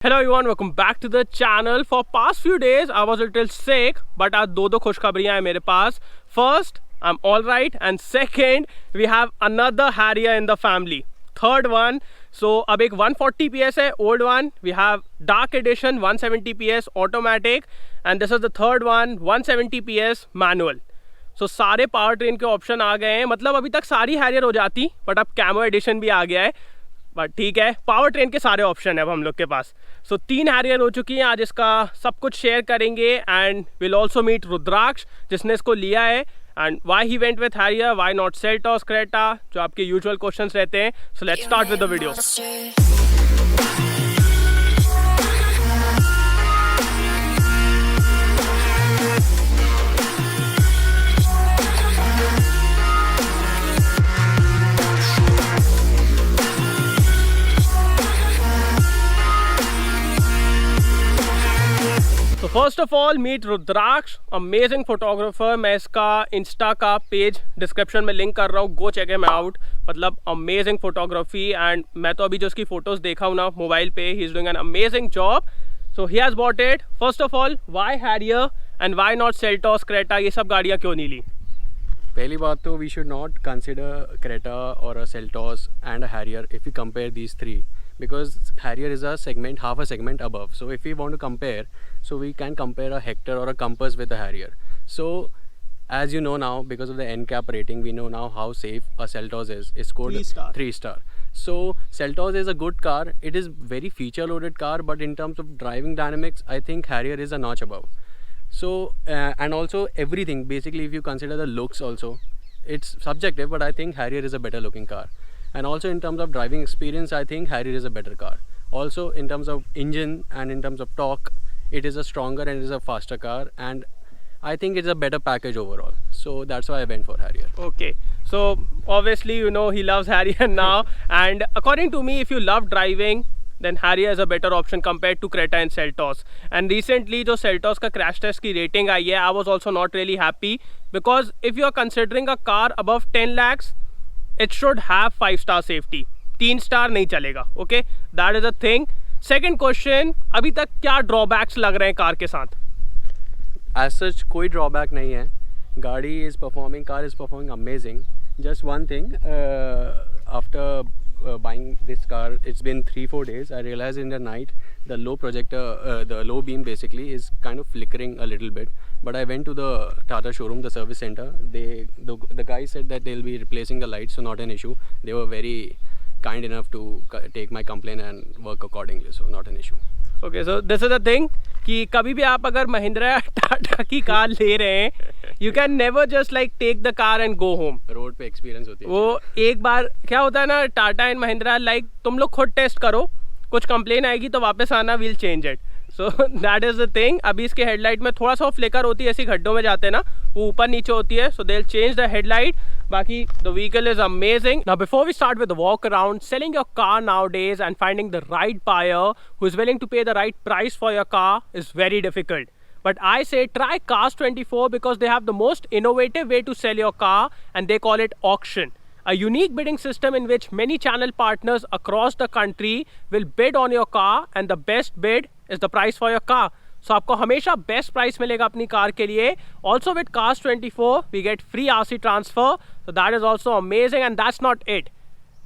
Hello everyone, welcome back to the channel. For past few days I was a little sick, but आज दो खुशखबरियां हैं मेरे पास. First, I'm all right, and second, we have another Harrier in the family. Third one, so अब एक 140 PS है, old one. We have Dark Edition 170 PS automatic, and this is the third one 170 PS manual. So सारे power train के option आ गए हैं. मतलब अभी तक सारी हैरियर हो जाती, बट अब कैमो एडिशन भी आ गया है. बट ठीक है, पावर ट्रेन के सारे ऑप्शन है अब हम लोग के पास. सो 3 हैरियर हो चुकी हैं. आज इसका सब कुछ शेयर करेंगे and will also meet Rudraksh जिसने इसको लिया है and why he went with Harrier, why not Seltos Creta, जो आपके यूजुअल क्वेश्चंस रहते हैं. So let's start with the video. तो first of all meet Rudraksh, amazing photographer. मैं इसका इंस्टा का पेज डिस्क्रिप्शन में लिंक कर रहा हूँ, गो चेक हिम आउट. मतलब अमेजिंग फोटोग्राफी एंड मैं तो अभी जो उसकी फोटोज देखा हूँ ना मोबाइल पे, he is doing an amazing job. So he has bought it. First of all, why Harrier and why not Seltos Creta, ये सब गाड़ियाँ क्यों नहीं ली? पहली बात तो we should not consider Creta और a Seltos and a Harrier if you compare these three, because Harrier is a segment, half a segment above. So if we want to compare, so we can compare a Hector or a Compass with a Harrier. So as you know now, because of the NCAP rating, we know now how safe a Seltos is. It's scored 3 star. So Seltos is a good car. It is very feature loaded car, but in terms of driving dynamics, I think Harrier is a notch above. So and also everything, basically if you consider the looks also, it's subjective, but I think Harrier is a better looking car. And also in terms of driving experience, I think Harrier is a better car. Also in terms of engine and in terms of torque, it is a stronger and it is a faster car, and I think it's a better package overall. So that's why I went for Harrier. Okay, so obviously you know he loves Harrier now, and according to me, if you love driving, then Harrier is a better option compared to Creta and Seltos. And recently जो Seltos का crash test की rating आई है, I was also not really happy, because if you are considering a car above 10 lakhs, it should have 5 star safety. 3 star नहीं चलेगा. Okay, that is a thing. Second question, अभी तक क्या drawbacks लग रहे हैं कार के साथ? एज सच कोई ड्रॉबैक नहीं है. गाड़ी is performing, car is performing amazing. Just one thing, after buying this car, it's been 3-4 days, I realized in the night the low projector, the low beam basically is kind of flickering a little bit. But I went to the Tata showroom, the service center. The guy said that they'll be replacing the lights, so not an issue. They were very kind enough to take my complaint and work accordingly, so not an issue. Okay, so this is the thing कि कभी भी आप अगर महिंद्रा टाटा की car ले रहे हैं, you can never just like take the car and go home. Road पे एक्सपीरियंस होती है वो एक बार क्या होता है ना, टाटा एंड महिंद्रा लाइक तुम लोग खुद टेस्ट करो, कुछ कंप्लेन आएगी तो वापस आना, will change it. So that is the thing. अभी इसके हेडलाइट में थोड़ा सा फ्लिकर होती है, ऐसी गड्ढों में जाते हैं ना, वो ऊपर नीचे होती है, so they will change the headlight. बाकी the vehicle is amazing. Now before we start with the walk around, selling your car nowadays and finding the right buyer who is willing to pay the right price for your car is very difficult. But I say try Cars24 because they have the most innovative way to sell your car, and they call it auction. A unique bidding system in which many channel partners across the country will bid on your car, and the best bid is the price for your car. So आपको हमेशा best price मिलेगा अपनी car के लिए. Also with Cars24 we get free RC transfer, so that is also amazing. And that's not it.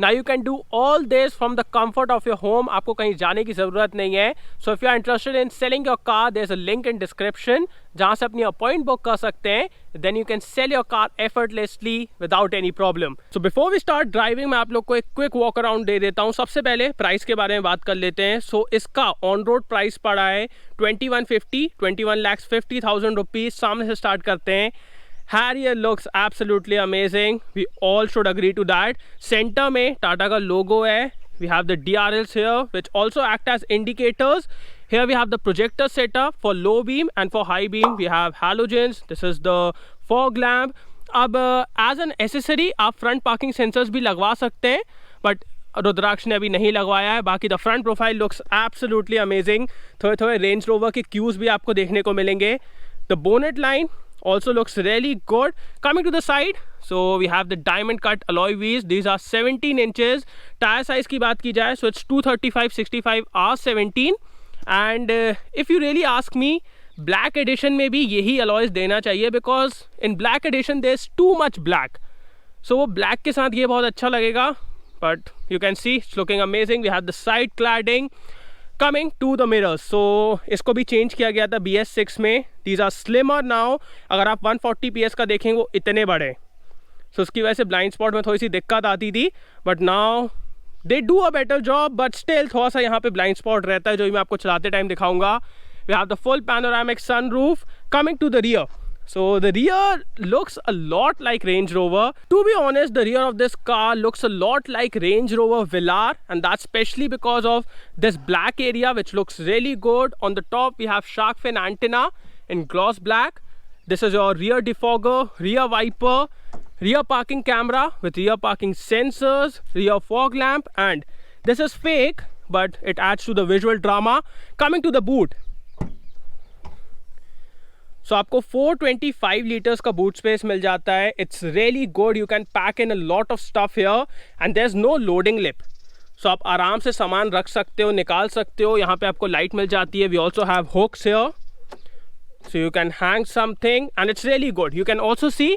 Now you can do all this from the comfort of your home. आपको कहीं जाने की ज़रूरत नहीं है. So if you are interested in selling your car, there's a link in description जहाँ से अपनी अपॉइंट बुक कर सकते हैं. Then you can sell your car effortlessly without any problem. So before we start driving, मैं आप लोग को एक क्विक वॉक अराउंड दे देता हूँ. सबसे पहले प्राइस के बारे में बात कर लेते हैं. So इसका ऑन रोड प्राइस पड़ा है 21,50,000 रुपीज़. सामने से स्टार्ट करते हैं. Harrier looks absolutely amazing. We all should agree to that. Center में टाटा का logo है. We have the DRLs here, which also act as indicators. Here we have the projector setup for low beam, and for high beam we have halogens. This is the fog lamp. अब as an accessory आप front parking sensors भी लगवा सकते हैं, but रुद्राक्ष ने अभी नहीं लगवाया है. बाकी the front profile looks absolutely amazing. थोड़े थोड़े रेंज रोवर के क्यूज भी आपको देखने को मिलेंगे. The bonnet line also looks really good. Coming to the side, so we have the diamond cut alloy wheels. These are 17 inches. Tire size की बात की जाए, so it's 235/65 R17. And if you really ask me, black edition में भी यही alloys देना चाहिए, because in black edition there is too much black. So वो ब्लैक के साथ ये बहुत अच्छा लगेगा. But you can see it's looking amazing. We have the side cladding. Coming to the mirrors, so इसको भी चेंज किया गया था BS6 में. These are slimmer now. अगर आप 140 PS का देखेंगे वो इतने बड़े, सो उसकी वजह से ब्लाइंड स्पॉट में थोड़ी सी दिक्कत आती थी. But now they do a better job, but still थोड़ा सा यहाँ पे ब्लाइंड स्पॉट रहता है, जो मैं आपको चलाते टाइम दिखाऊंगा. We have the full panoramic sunroof. Coming to the rear, so the rear looks a lot like Range Rover. To be honest, the rear of this car looks a lot like Range Rover Velar, and that's especially because of this black area, which looks really good. On the top we have shark fin antenna in gloss black. This is your rear defogger, rear wiper, rear parking camera with rear parking sensors, rear fog lamp, and this is fake but it adds to the visual drama. Coming to the boot, सो आपको 425 litres का boot space मिल जाता है. It's really good. You can pack in a lot of stuff here and there is no loading lip. So आप आराम से सामान रख सकते हो, निकाल सकते हो. यहाँ पे आपको लाइट मिल जाती है. We also have hooks here, so you can hang something and it's really good. You can also see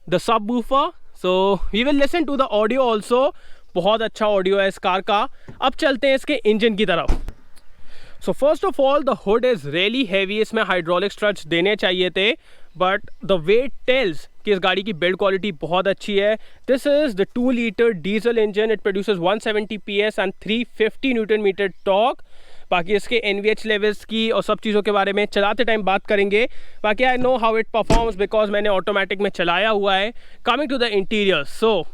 the subwoofer. So we will listen to the audio also. बहुत अच्छा ऑडियो है इस कार का. अब चलते हैं इसके इंजन की तरफ. So first of all the hood is really heavy. इसमें हाइड्रोलिक स्ट्रट्स देने चाहिए थे, बट द वेट टेल्स कि इस गाड़ी की बिल्ड क्वालिटी बहुत अच्छी है. This is the 2 litre diesel engine. It produces 170 PS and 350 newton metre torque. बाकी इसके NVH लेवल्स की और सब चीज़ों के बारे में चलाते टाइम बात करेंगे. बाकी I know how it performs because मैंने ऑटोमेटिक में चलाया हुआ है. Coming to the interior, so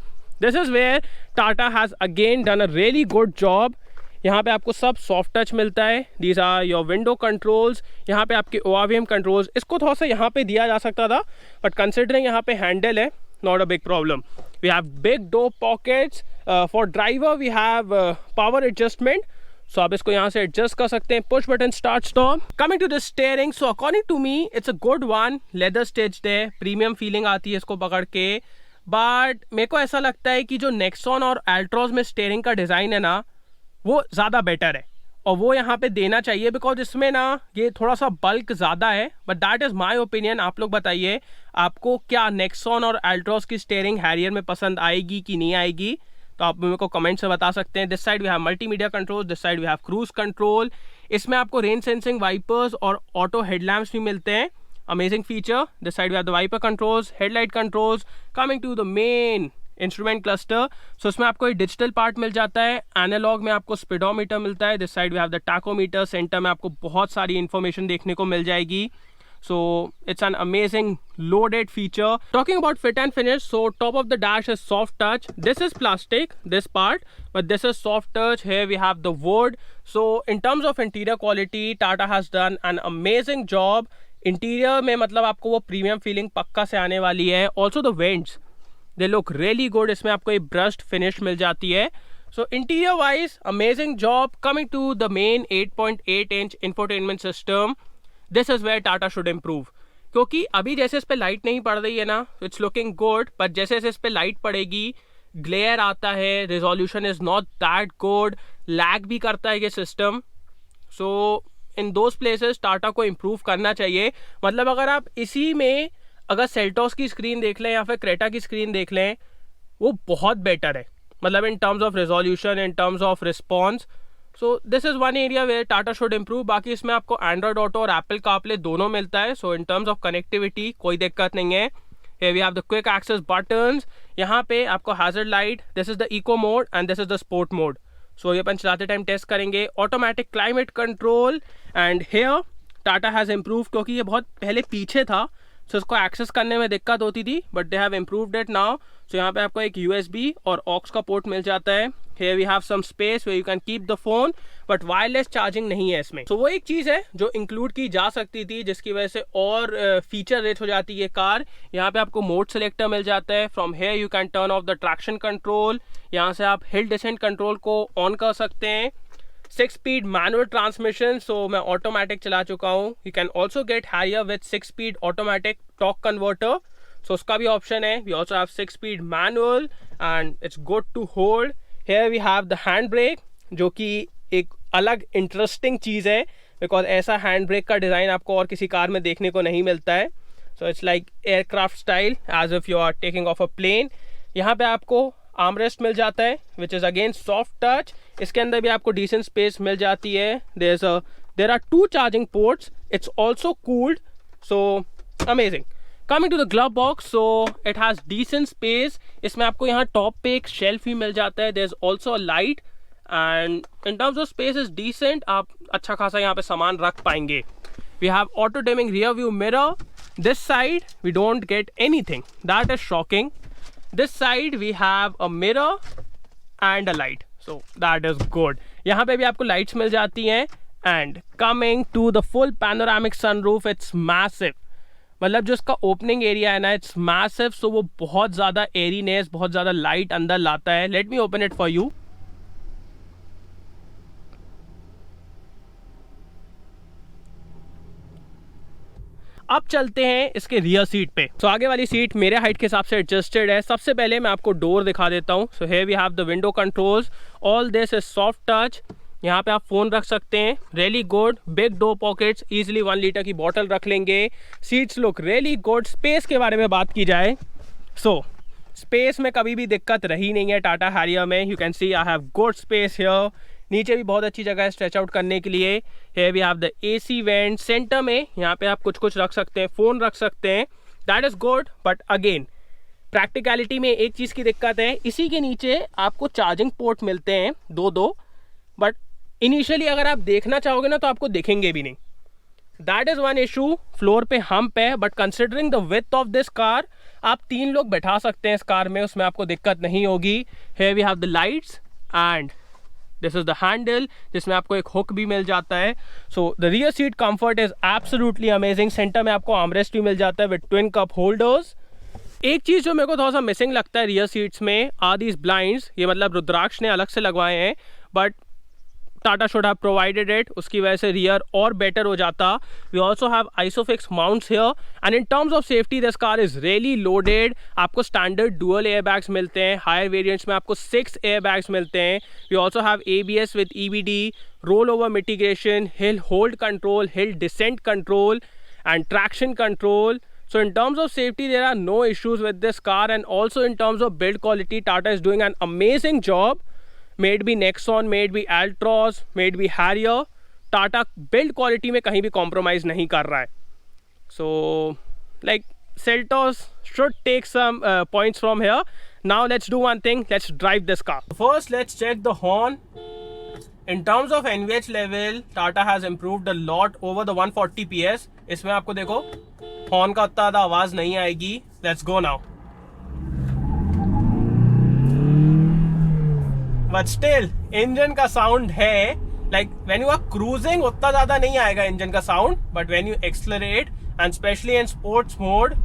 this is where Tata has again done a really good job. यहाँ पे आपको सब सॉफ्ट टच मिलता है. These are your window controls. यहाँ पे आपके ORVM कंट्रोल्स. इसको थोड़ा सा यहाँ पे दिया जा सकता था, बट कंसिडरिंग यहाँ पे हैंडल है, not a big problem. We have big door pockets. For driver we have power adjustment, so आप इसको यहाँ से एडजस्ट कर सकते हैं. Push button start stop. Coming to the steering, so according to me it's a good one. Leather stitched है, premium feeling आती है इसको पकड़ के. बट मेरे को ऐसा लगता है कि जो नेक्सॉन और अल्ट्रॉज में स्टीयरिंग का डिज़ाइन है ना, वो ज़्यादा बेटर है और वो यहाँ पे देना चाहिए, बिकॉज इसमें ना ये थोड़ा सा बल्क ज़्यादा है. But that is my opinion. आप लोग बताइए आपको क्या नेक्सॉन और अल्ट्रॉस की स्टीयरिंग हैरियर में पसंद आएगी कि नहीं आएगी, तो आप मेरे को कमेंट से बता सकते हैं. This side we have multimedia control, this side we have cruise control. इसमें आपको रेन सेंसिंग वाइपर्स और ऑटो हेडलैम्प्स भी मिलते हैं. Amazing feature. This side we have the wiper controls, headlight controls. Coming to the main instrument cluster, so इसमें आपको एक digital part मिल जाता है. एनालॉग में आपको स्पीडोमीटर मिलता है. This side we have the tachometer. Centre में आपको बहुत सारी इन्फॉर्मेशन देखने को मिल जाएगी. So it's an amazing loaded feature. Talking about fit and finish, so top of the dash is soft touch. This is plastic, this part, but this is soft touch. Here we have the wood. So in terms of interior quality, Tata has done an amazing job. Interior में मतलब आपको वो premium feeling पक्का से आने वाली है. Also the vents, they look really good. इसमें आपको एक brushed finish मिल जाती है. So interior wise, amazing job. Coming to the main 8.8 inch infotainment system. This is where Tata should improve, क्योंकि अभी जैसे इस पर लाइट नहीं पड़ रही है ना, इट्स लुकिंग गुड. बट जैसे जैसे इस पर लाइट पड़ेगी, ग्लेयर आता है, resolution is not that good, lag भी करता है ये system. So in those places Tata को इम्प्रूव करना चाहिए. मतलब अगर आप इसी में अगर सेल्टॉस की स्क्रीन देख लें या फिर क्रेटा की स्क्रीन देख लें, वो बहुत बेटर है, मतलब in terms of resolution, in terms of response. So this is one area where Tata should improve. बाकी इसमें आपको एंड्रॉयड ऑटो और एप्पल कारप्ले दोनों मिलता है. So in terms of connectivity कोई दिक्कत नहीं है. Here we have the quick access buttons. यहाँ पे आपको hazard light, this is the eco mode and this is the sport mode. So ये अपन चलाते टाइम टेस्ट करेंगे. Automatic climate control, and here Tata has improved, क्योंकि ये बहुत पहले पीछे था, so इसको एक्सेस करने में दिक्कत होती थी, but they have improved it now. So यहाँ पे आपको एक USB और aux का पोर्ट मिल जाता है. Here we have some space where you can keep the phone, but wireless charging नहीं है इसमें. So वो एक चीज़ है जो इंक्लूड की जा सकती थी, जिसकी वजह से और फीचर रिच हो जाती है कार. यहाँ पे आपको मोड सेलेक्टर मिल जाता है. From here you can turn off the traction control. यहाँ से आप हिल डिसेंट कंट्रोल को ऑन कर सकते हैं. 6 स्पीड मैनुअल ट्रांसमिशन, सो मैं ऑटोमेटिक चला चुका हूँ. You can also get higher with 6 speed automatic torque converter, so उसका भी ऑप्शन है. We also have 6 speed manual and it's good to hold. Here we have the hand brake, जो कि एक अलग इंटरेस्टिंग चीज़ है. बिकॉज ऐसा हैंड ब्रेक का डिज़ाइन आपको और किसी कार में देखने को नहीं मिलता है. So it's like aircraft style as if you are taking off a plane. यहाँ पे आपको आर्मरेस्ट मिल जाता है which is again soft touch. इसके अंदर भी आपको डिसेंट स्पेस मिल जाती है. There are 2 charging ports. It's also cooled, so amazing. Coming to the glove box, so it has decent space. इसमें आपको यहाँ टॉप पे एक शेल्फ भी मिल जाता है. There is also a light and in terms of space is decent. आप अच्छा खासा यहाँ पे सामान रख पाएंगे. We have auto dimming rear view mirror. This side we don't get anything, that is shocking. This side we have a mirror and a light, so that is good. यहाँ पे भी आपको lights मिल जाती हैं. And coming to the full panoramic sunroof, it's massive. मतलब जो इसका opening area है ना, it's massive, so वो बहुत ज़्यादा airiness, बहुत ज़्यादा light अंदर लाता है. Let me open it for you. अब चलते हैं इसके रियर सीट पे. सो आगे वाली सीट मेरे हाइट के हिसाब से एडजस्टेड है. सबसे पहले मैं आपको डोर दिखा देता हूँ. So here we have the window controls. All this is soft touch. यहाँ पे आप फ़ोन रख सकते हैं. Really good. Big door pockets, easily 1 litre की बॉटल रख लेंगे. Seats look really good. Space के बारे में बात की जाए, सो स्पेस में कभी भी दिक्कत रही नहीं है टाटा हैरियर में. You can C I have good space here. नीचे भी बहुत अच्छी जगह है स्ट्रेच आउट करने के लिए. Here we have the AC vent. Centre में यहाँ पे आप कुछ रख सकते हैं, फ़ोन रख सकते हैं. That is good. But again practicality में एक चीज़ की दिक्कत है. इसी के नीचे आपको चार्जिंग पोर्ट मिलते हैं 2-2, बट इनिशियली अगर आप देखना चाहोगे ना तो आपको दिखेंगे भी नहीं. That is one issue. Floor पे हम्प है, but considering the width of this car आप 3 लोग बैठा सकते हैं इस कार में, उसमें आपको दिक्कत नहीं होगी. Here we have the lights and this is the handle जिसमें आपको एक हुक भी मिल जाता है. So the rear seat comfort is absolutely amazing. Centre में आपको आर्मरेस्ट भी मिल जाता है विद ट्विन कप होल्डर्स. एक चीज़ जो मेरे को थोड़ा सा मिसिंग लगता है रियर सीट्स में आर दीज ब्लाइंड्स. ये मतलब रुद्राक्ष ने अलग से लगवाए हैं, but Tata should have provided it. उसकी वजह से रियर और बेटर हो जाता. We also have isofix mounts here and in terms of safety this car is really loaded. आपको स्टैंडर्ड डुअल एयर बैग्स मिलते हैं. हायर वेरिएंट्स में आपको 6 एयर बैग्स मिलते हैं. We also have ABS with EBD, roll over mitigation, hill hold control, hill descent control and traction control. So in terms of safety, there are no issues with this car, and also in terms of build quality, Tata is doing an amazing job. May it be Nexon, may it be Altroz, may it be Harrier, Tata build quality में कहीं भी compromise नहीं कर रहा है. So like Seltos should take some points from here. Now let's do one thing. Let's drive this car. First, let's check the horn. In terms of NVH level, Tata has improved a lot over the 140 PS. इसमें आपको देखो horn का उतना ज़्यादा आवाज़ नहीं आएगी. Let's go now. But still, engine का साउंड है. Like when you are cruising उतना ज़्यादा नहीं आएगा इंजन का sound, but when you accelerate and especially in sports mode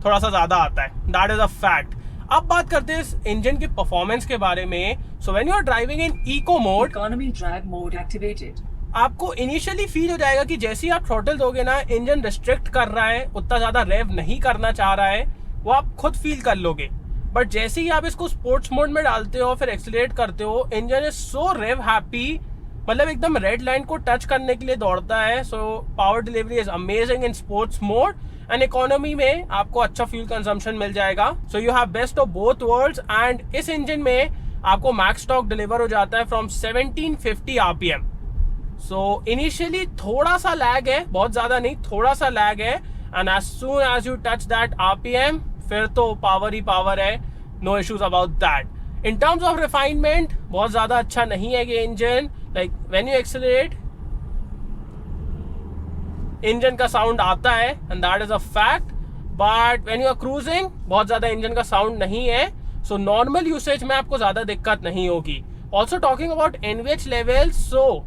थोड़ा सा ज़्यादा आता है. That is a fact. अब बात करते हैं इस इंजन के परफॉर्मेंस के बारे में. So when you are driving in eco mode, economy drag mode activated, आपको इनिशियली फील हो जाएगा कि जैसे ही आप थ्रॉटल दोगे ना, इंजन रिस्ट्रिक्ट कर रहा है, उतना ज़्यादा रेव नहीं करना चाह रहा है, वो आप खुद फील कर लोगे. बट जैसे ही आप इसको स्पोर्ट्स मोड में डालते हो, फिर एक्सीलरेट करते हो, engine is so rev happy. मतलब एकदम रेड लाइन को टच करने के लिए दौड़ता है. So power delivery is amazing in sports mode and economy में आपको अच्छा फ्यूल कंजम्पशन मिल जाएगा. So you have best of both worlds. And इस इंजन में आपको मैक्स टॉर्क डिलीवर हो जाता है फ्रॉम 1750 RPM. सो इनिशियली थोड़ा सा लैग है, बहुत ज़्यादा नहीं, थोड़ा सा लैग है. And as soon as you touch that RPM, फिर तो पावर ही पावर है. No issues about that. In terms of refinement बहुत ज़्यादा अच्छा नहीं है ये इंजन. Like when you accelerate, engine का साउंड आता है and that is a fact. But when you are cruising बहुत ज़्यादा इंजन का साउंड नहीं है. सो नॉर्मल यूसेज में आपको ज़्यादा दिक्कत नहीं होगी. Also talking about NVH levels, so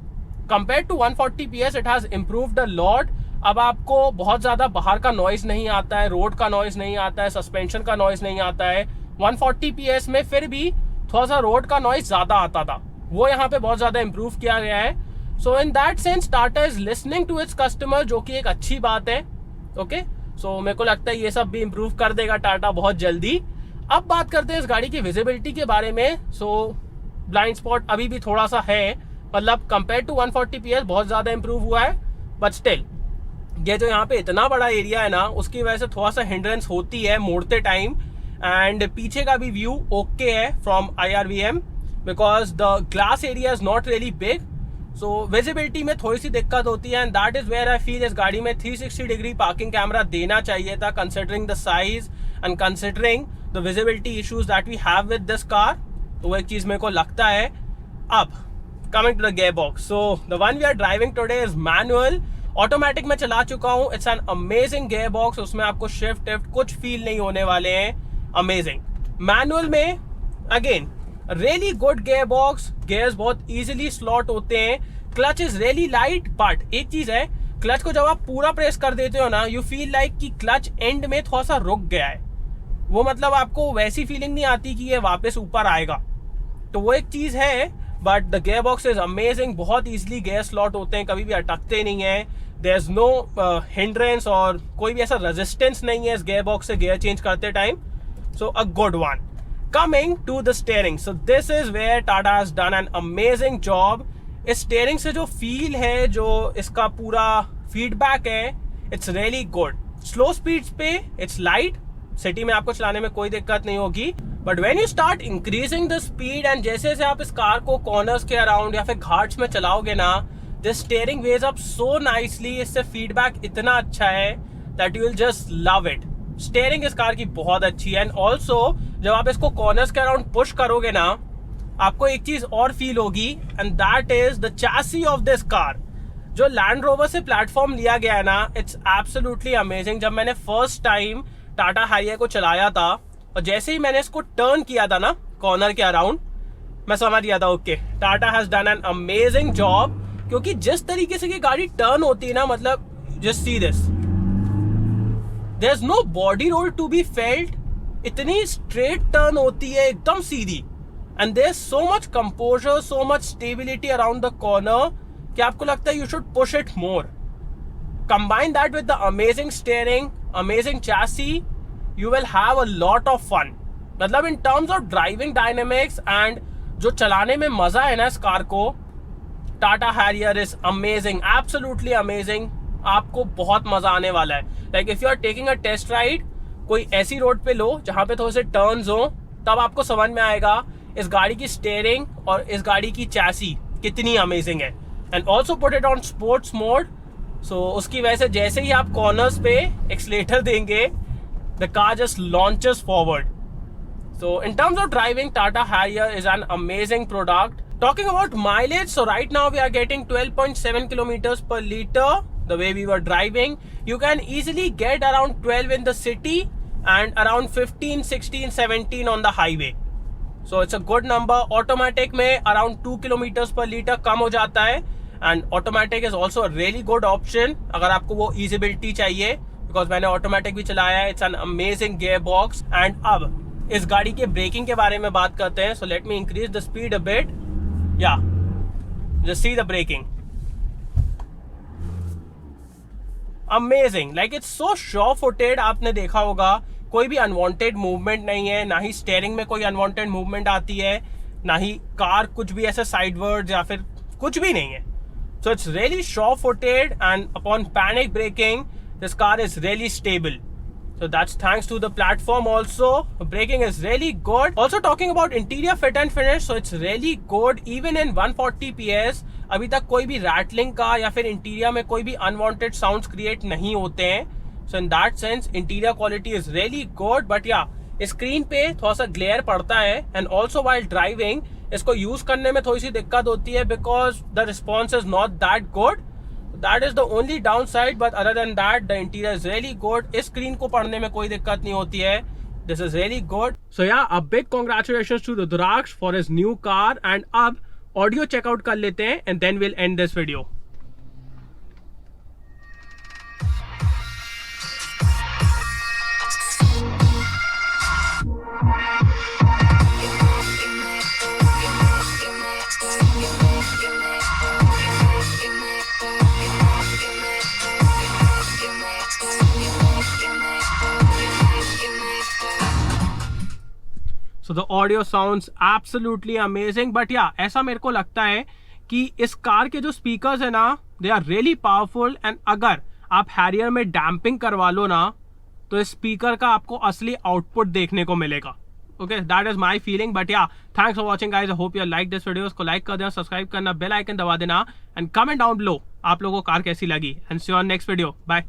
compared to 140 PS it has improved a lot. अब आपको बहुत ज़्यादा बाहर का नॉइज़ नहीं आता है, रोड का नॉइज़ नहीं आता है, सस्पेंशन का नॉइज़ नहीं आता है. 140 PS में फिर भी थोड़ा सा रोड का नॉइज़ ज़्यादा आता था, वो यहाँ पे बहुत ज़्यादा इम्प्रूव किया गया है. So in that sense Tata is listening to its customer, जो कि एक अच्छी बात है. ओके, सो मेरे को लगता है ये सब भी इम्प्रूव कर देगा टाटा बहुत जल्दी. अब बात करते हैं इस गाड़ी की विजिबिलिटी के बारे में. सो ब्लाइंड स्पॉट अभी भी थोड़ा सा है, मतलब कंपेयर टू 140 PS बहुत ज़्यादा इंप्रूव हुआ है, बट स्टिल ये जो यहाँ पे इतना बड़ा एरिया है ना, उसकी वजह से थोड़ा सा हिंड्रेंस होती है मोड़ते टाइम। एंड पीछे का भी व्यू ओके है from IRVM, because the glass area is not really big, so visibility में थोड़ी सी दिक्कत होती है। And that is where I feel इस गाड़ी में 360 डिग्री पार्किंग कैमरा देना चाहिए था, considering the size and considering the visibility issues that we have with this car. तो वो एक चीज़ मेरे को लगता है। अब coming to the gear box, so the one we are driving today is manual. Automatic में चला चुका हूँ, it's an amazing gear box, उसमें आपको शिफ्ट टिफ्ट कुछ फील नहीं होने वाले हैं, अमेजिंग। मैनुअल में again really good gear box, gears बहुत इजीली स्लॉट होते हैं, clutch is really light. But एक चीज है, क्लच को जब आप पूरा प्रेस कर देते हो ना, यू फील लाइक कि क्लच एंड में थोड़ा सा रुक गया है, वो मतलब आपको वैसी फीलिंग नहीं आती कि ये वापस ऊपर आएगा, तो वो एक चीज है। But the gear box is amazing, बहुत इजीली गियर स्लॉट होते हैं, कभी भी अटकते नहीं है, देयर इज नो हिंड्रेंस और कोई भी ऐसा रेजिस्टेंस नहीं है इस गियर बॉक्स से गियर चेंज करते time, so a good one. Coming to the steering, so this is where Tata has done an amazing job. इस स्टीयरिंग से जो फील है, जो इसका पूरा फीडबैक है, it's really good. Slow speeds पे इट्स लाइट, सिटी में आपको चलाने में कोई दिक्कत नहीं होगी, but when you start increasing the speed and जैसे जैसे आप इस कार को कॉर्नर्स के अराउंड या फिर घाट्स में चलाओगे ना, this steering weighs up so nicely, इससे फीडबैक इतना अच्छा है that you will just love it. Steering इस कार की बहुत अच्छी है। एंड ऑल्सो जब आप इसको कॉर्नर्स के अराउंड पुश करोगे ना, आपको एक चीज और फील होगी, and that is the chassis of this car. जो लैंड रोवर से प्लेटफॉर्म लिया गया है ना, इट्स एब्सोल्युटली अमेजिंग। जब मैंने फर्स्ट टाइम टाटा हारियर को चलाया था और जैसे ही मैंने इसको टर्न किया था ना कॉर्नर के अराउंड, मैं समझ गया था okay, Tata has done an amazing job. क्योंकि जिस तरीके से ये गाड़ी टर्न होती है ना, मतलब just see this, there is no body roll to be felt, इतनी स्ट्रेट टर्न होती है, एकदम सीधी, and there is so much composure, so much stability around the corner कि आपको लगता है you should push it more. Combine that with the amazing steering, amazing chassis, you will have a lot of fun. मतलब in terms of driving dynamics and जो चलाने में मजा है ना इस कार को, Tata Harrier is amazing, absolutely amazing. आपको बहुत मजा आने वाला है। Like if you are taking a test ride, कोई ऐसी रोड पे लो जहाँ पे थोड़े से टर्न्स हो, तब आपको समझ में आएगा इस गाड़ी की स्टीयरिंग और इस गाड़ी की चैसी कितनी अमेजिंग है। And also put it on sports mode, so उसकी वजह से जैसे ही आप कॉर्नर्स पे एक्सलेटर देंगे, the car just launches forward. So in terms of driving, Tata Harrier is an amazing product. Talking about mileage, so right now we are getting 12.7 kilometers per liter. The way we were driving, you can easily get around 12 in the city and around 15, 16, 17 on the highway. So it's a good number. Automatic में around 2 kilometers per liter कम हो जाता है, and automatic is also a really good option अगर आपको वो easybility चाहिए, because मैंने automatic भी चलाया है. It's an amazing gearbox. And अब इस गाड़ी के ब्रेकिंग के बारे में बात करते हैं. So let me increase the speed a bit. Yeah, just see the braking. Amazing, like it's so sure-footed. आपने देखा होगा कोई भी अनवांटेड मूवमेंट नहीं है, ना ही स्टीयरिंग में कोई अनवांटेड मूवमेंट आती है, ना ही कार कुछ भी ऐसे साइडवर्ड या फिर कुछ भी नहीं है. So it's really sure-footed, and upon panic braking, this car is really stable. So that's thanks to the platform also. The braking is really good. Also talking about interior fit and finish, so it's really good even in 140 PS. अभी तक कोई भी rattling का या फिर interior में कोई भी unwanted sounds create नहीं होते हैं. So in that sense, interior quality is really good. But yeah, screen पे थोड़ा सा ग्लेयर पड़ता है, and also while driving इसको यूज करने में थोड़ी सी दिक्कत होती है because the response is not that good. That is the only downside, but other than that, the interior is really good. इस स्क्रीन को पढ़ने में कोई दिक्कत नहीं होती है. This is really good. So yeah, a big congratulations to Rudraksh for his new car. And अब ऑडियो चेकआउट कर लेते हैं, and then we'll end this video. So the audio sounds absolutely amazing. But yeah, ऐसा मेरे को लगता है कि इस कार के जो स्पीकर्स है ना, they are really powerful, and अगर आप हैरियर में डैम्पिंग करवा लो ना, तो इस स्पीकर का आपको असली आउटपुट देखने को मिलेगा. Okay, that is my feeling. But yeah, thanks for watching guys. I hope you like this video. उसको लाइक कर देना, सब्सक्राइब करना, बेल आइकन दबा देना, एंड कमेंट डाउन बिलो आप लोगों को कार कैसी लगी. And see you on next video. Bye.